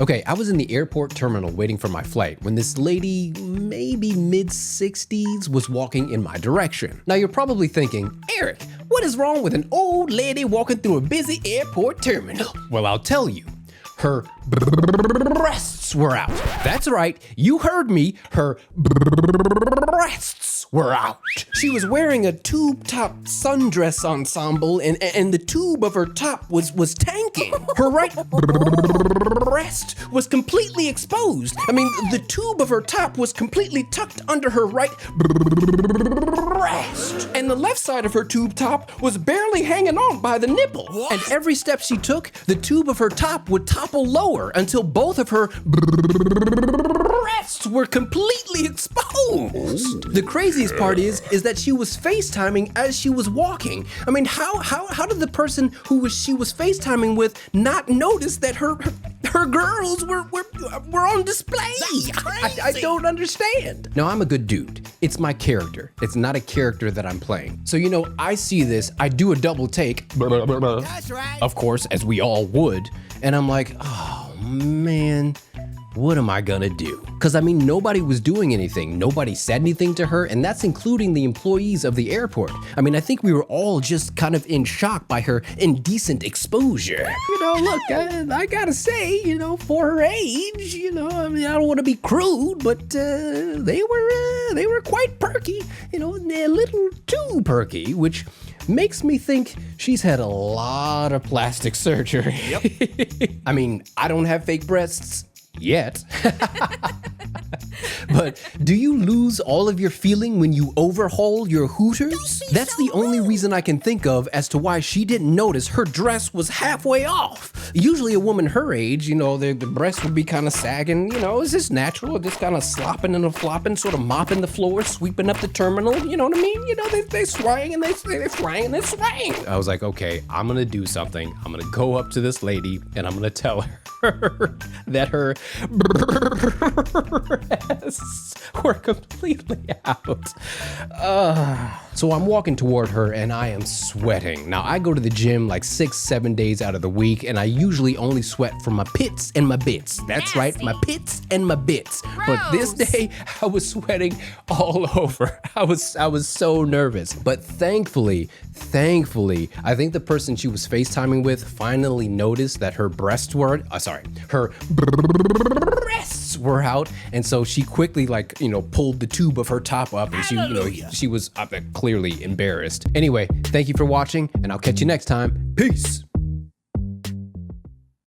Okay, I was in the airport terminal waiting for my flight when this lady, maybe mid-60s, was walking in my direction. Now you're probably thinking, Eric, what is wrong with an old lady walking through a busy airport terminal? Well, I'll tell you. Her breasts were out. That's right, you heard me. Her breasts were out. She was wearing a tube-top sundress ensemble and the tube of her top was tanking. Her right breast was completely exposed. I mean, the tube of her top was completely tucked under her right breast. And the left side of her tube top was barely hanging on by the nipple. What? And every step she took, the tube of her top would topple lower until both of her breasts were completely exposed. The craziest part is that she was FaceTiming as she was walking. I mean, how did the person she was FaceTiming with not notice that her girls were on display? I don't understand. Now, I'm a good dude. It's my character. It's not a character that I'm playing. So, I see this, I do a double take. That's right. Of course, as we all would. And I'm like, oh man, what am I gonna do? Because I mean, nobody was doing anything. Nobody said anything to her, and that's including the employees of the airport. I mean, I think we were all just kind of in shock by her indecent exposure. Look, I gotta say, for her age, I mean, I don't want to be crude, but they were quite perky, a little too perky, which makes me think she's had a lot of plastic surgery. Yep. I mean, I don't have fake breasts yet. But do you lose all of your feeling when you overhaul your hooters? That's the only reason I can think of as to why she didn't notice her dress was halfway off. Usually a woman her age, the breast would be kind of sagging, it's just natural, just kind of slopping and flopping, sort of mopping the floor, sweeping up the terminal, you know what I mean? They swang and they swang and they swang. I was like, okay, I'm gonna do something. I'm gonna go up to this lady and I'm gonna tell her that her breasts were completely out. So I'm walking toward her and I am sweating. Now I go to the gym like 6-7 days out of the week and I usually only sweat from my pits and my bits. That's right, my pits and my bits. Gross. But this day I was sweating all over. I was so nervous. But thankfully, I think the person she was FaceTiming with finally noticed that her breasts were, her breasts were out. And so she quickly pulled the tube of her top up and she was clearly embarrassed. Anyway, thank you for watching and I'll catch you next time. Peace.